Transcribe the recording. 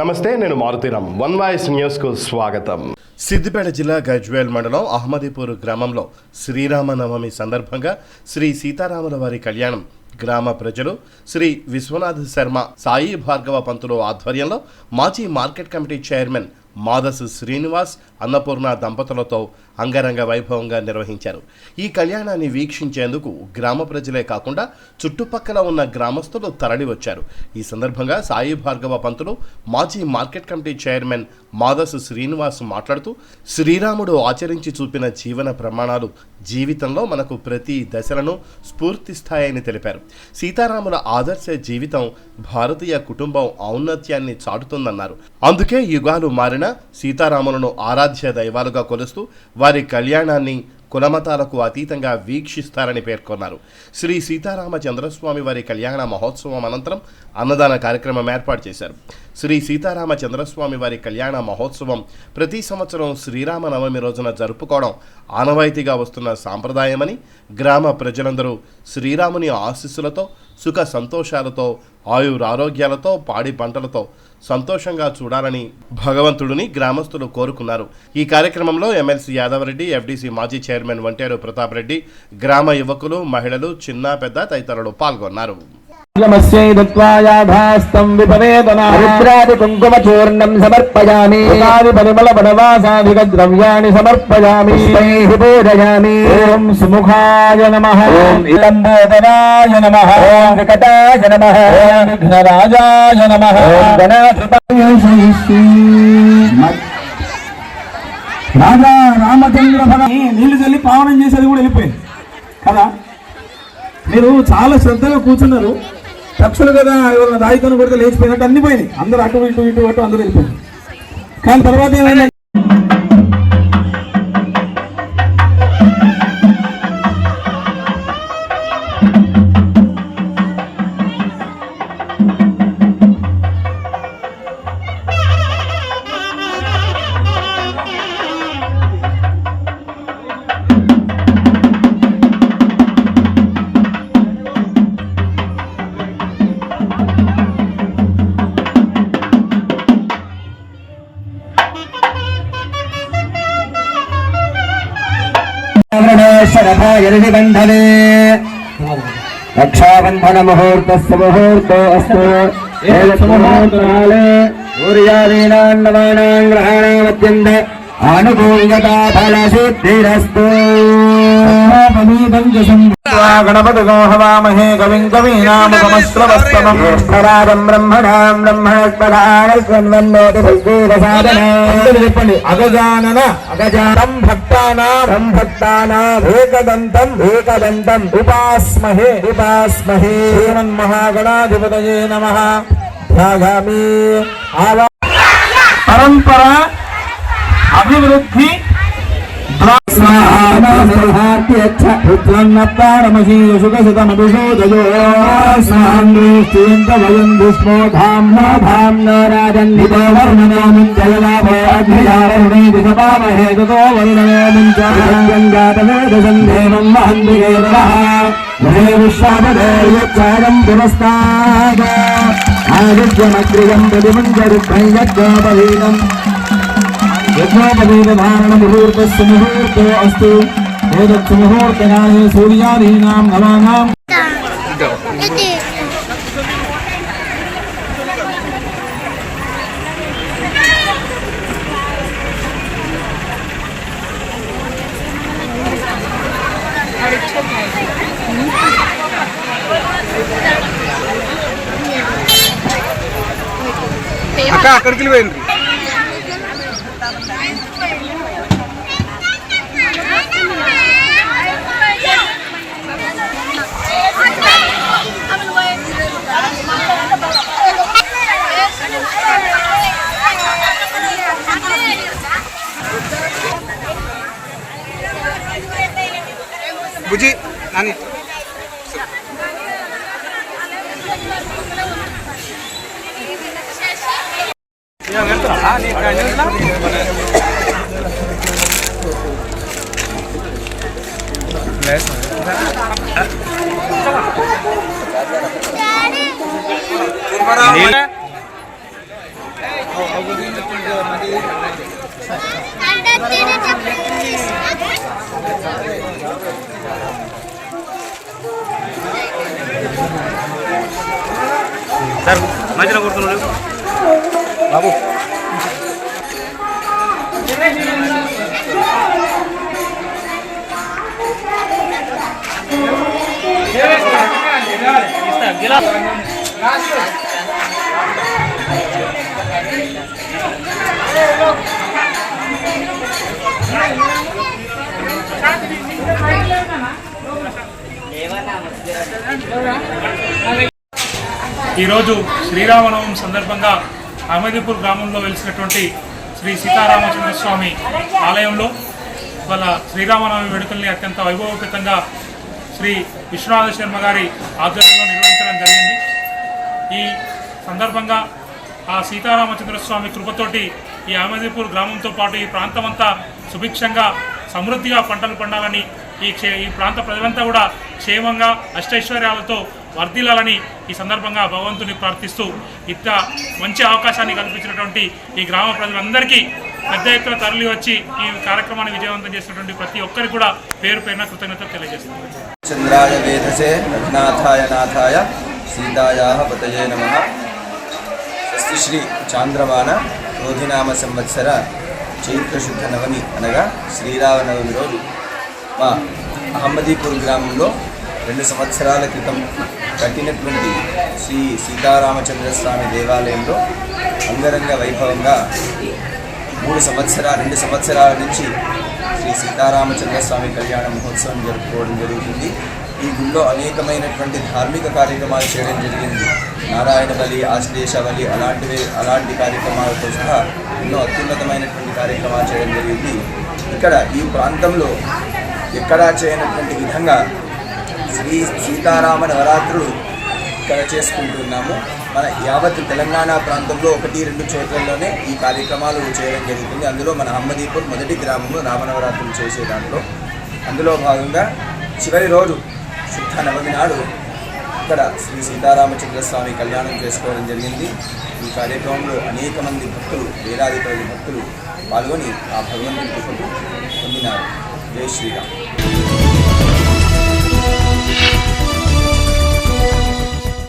నమస్తే, నేను Maruthi Ram. One voice న్యూస్కు స్వాగతం. సిద్దిపేట జిల్లా గజ్వేల్ మండలం అహ్మదీపూర్ గ్రామంలో శ్రీరామనవమి సందర్భంగా శ్రీ సీతారాముల వారి కళ్యాణం గ్రామ ప్రజలు శ్రీ విశ్వనాథ్ శర్మ, సాయి భార్గవ పంతులు ఆధ్వర్యంలో మాజీ market committee chairman Madas Srinivas, Annapurna దంపతులతో అంగరంగ వైభవంగా నిర్వహించారు. ఈ కళ్యాణాన్ని వీక్షించేందుకు గ్రామ ప్రజలే కాకుండా చుట్టుపక్కల ఉన్న గ్రామస్తులు తరలి వచ్చారు. ఈ సందర్భంగా సాయి భార్గవ పంతులు, మాజీ market committee chairman Madas Srinivas మాట్లాడుతూ, శ్రీరాముడు ఆచరించి చూపిన జీవన ప్రమాణాలు జీవితంలో మనకు ప్రతి దశలను స్ఫూర్తిస్తాయని తెలిపారు. సీతారాముల ఆదర్శ జీవితం భారతీయ కుటుంబం ఔన్నత్యాన్ని చాటుతుందన్నారు. అందుకే యుగాలు మారిన సీతారాములను ఆరాధ్య దైవాలుగా కొలుస్తూ వారి కళ్యాణాన్ని కులమతాలకు అతీతంగా వీక్షిస్తారని పేర్కొన్నారు. శ్రీ సీతారామచంద్రస్వామి వారి కళ్యాణ మహోత్సవం అనంతరం అన్నదాన కార్యక్రమం ఏర్పాటు చేశారు. శ్రీ సీతారామచంద్రస్వామి వారి కళ్యాణ మహోత్సవం ప్రతి సంవత్సరం శ్రీరామనవమి రోజున జరుపుకోవడం ఆనవాయితీగా వస్తున్న సాంప్రదాయమని, గ్రామ ప్రజలందరూ శ్రీరాముని ఆశీస్సులతో, సుఖ సంతోషాలతో, ఆయురారోగ్యాలతో, పాడి పంటలతో సంతోషంగా చూడాలని భగవంతుడిని గ్రామస్తులు కోరుకున్నారు. ఈ కార్యక్రమంలో ఎమ్మెల్సీ యాదవరెడ్డి, ఎఫ్డీసీ మాజీ చైర్మన్ వంటేరు ప్రతాప్ రెడ్డి, గ్రామ యువకులు, మహిళలు, చిన్న పెద్ద తదితరులు పాల్గొన్నారు. కుంకుమచూర్ణం సమర్పయామి, పరిమళ వనవాసాధిక ద్రవ్యాణి సమర్పయామి, పూజయామి. ఓం సుముఖాయ నమః, ఓం లంబోదరాయ నమః, ఓం వికటాయ నమః, ఓం విఘ్నరాజాయ నమః, ఓం గణాధిపతయే రాజా రామచంద్ర భగవాన్ నీళ్లు చల్లి పావనం చేసేది కూడా వెళ్ళిపోయింది కదా. మీరు చాలా శ్రద్ధగా కూర్చున్నారు. పక్షులు కదా ఎవరైనా రాయితోని కొడితే లేచిపోయినట్టు అన్ని పోయినాయి. అందరూ అటు ఇటు ఇటు అటు అందరూ వెళ్ళిపోయింది. కానీ తర్వాత ఏమైంది, బంధనే రక్షాబంధన ముహూర్తస్య ముహూర్తో అస్తు. ఊర్యాదీనాన్నవానాం గ్రహాణామత్యంత ఆనుకూల్యతా ఫలసిద్ధిరస్తు. గణపతిగో హవామహే కవిం కవీనాముపమస్రవస్తమం జ్యేష్ఠరాజం బ్రహ్మణాం చెప్పండి. అగజానన అగజానం భక్తానాం ఏకదంతం ఏకదంతం ఉపాస్మహే ఉపాస్మహే. శ్రీమన్మహాగణాధిపతయే నమః. ధ్యాయామి. పరంపర అభివృద్ధి ముహూర్తస్సు ముహూర్తో అస్తు. ఏదత్తు ముహూర్తకాలే సూర్యాదీనాం నవానాం అక్కడికి వెళ్ళిపోయింది. బుజ్జి నాని సార్ మధ్యలో కొడుతున్నాడు బాబు. ఈరోజు శ్రీరామనవమి సందర్భంగా అహ్మదీపూర్ గ్రామంలో వెలిసినటువంటి శ్రీ సీతారామచంద్ర స్వామి ఆలయంలో వాళ్ళ శ్రీరామనవమి వేడుకల్ని అత్యంత వైభవోపేతంగా శ్రీ విశ్వనాథ శర్మ గారి ఆధ్వర్యంలో నిర్వహించడం జరిగింది. ఈ సందర్భంగా ఆ సీతారామచంద్ర స్వామి కృపతోటి ఈ అహ్మదీపూర్ గ్రామంతో పాటు ఈ ప్రాంతమంతా సుభిక్షంగా సమృద్ధిగా పంటలు పండాలని ఈ ప్రాంత ప్రజలంతా కూడా క్షేమంగా అష్టైశ్వర్యాలతో వర్ధిల్లాలని ఈ సందర్భంగా భగవంతుని ప్రార్థిస్తూ ఇంత మంచి అవకాశాన్ని కల్పించినటువంటి ఈ గ్రామ ప్రజలందరికీ పెద్ద ఎత్తున తరలి వచ్చి ఈ కార్యక్రమాన్ని విజయవంతం చేసినటువంటి ప్రతి ఒక్కరికి కూడా పేరు పేరున కృతజ్ఞతలు తెలియజేస్తున్నారు. చంద్రాయ వేదసే రఘునాథాయ నాథాయ సీతాయాః పతయే నమః. స్వస్తి శ్రీ చాంద్రమాన క్రోధినామ సంవత్సర చైత్రశుద్ధ నవమి అనగా శ్రీరామనవమి రోజు మా అహ్మదీపూర్ గ్రామంలో 2 సంవత్సరాల క్రితం కట్టినటువంటి శ్రీ సీతారామచంద్ర స్వామి దేవాలయంలో అంగరంగ వైభవంగా 2 సంవత్సరాల నుంచి శ్రీ సీతారామచంద్ర స్వామి కళ్యాణ మహోత్సవం జరుపుకోవడం జరుగుతుంది. ఈ గుళ్ళో అనేకమైనటువంటి ధార్మిక కార్యక్రమాలు చేయడం జరిగింది. నారాయణ బలి, ఆశ్లేష బలి అలాంటి కార్యక్రమాలతో సహా ఎన్నో అత్యున్నతమైనటువంటి కార్యక్రమాలు చేయడం జరిగింది. ఇక్కడ ఈ ప్రాంతంలో ఎక్కడా చేయనటువంటి విధంగా శ్రీ సీతారామ నవరాత్రులు ఇక్కడ చేసుకుంటున్నాము. మన యావత్ తెలంగాణ ప్రాంతంలో 1-2 చోట్లలోనే ఈ కార్యక్రమాలు చేయడం జరుగుతుంది. అందులో మన అహ్మదీపూర్ మొదటి గ్రామంలో రామనవరాత్రులు చేసే అందులో భాగంగా చివరి రోజు శుద్ధ నవమి నాడు ఇక్కడ శ్రీ సీతారామచంద్ర స్వామి కళ్యాణం చేసుకోవడం జరిగింది. ఈ కార్యక్రమంలో అనేక మంది భక్తులు, వేలాది భక్తులు పాల్గొని ఆ భగవంతుని కృపకు పొందినారు. జై శ్రీరామ్.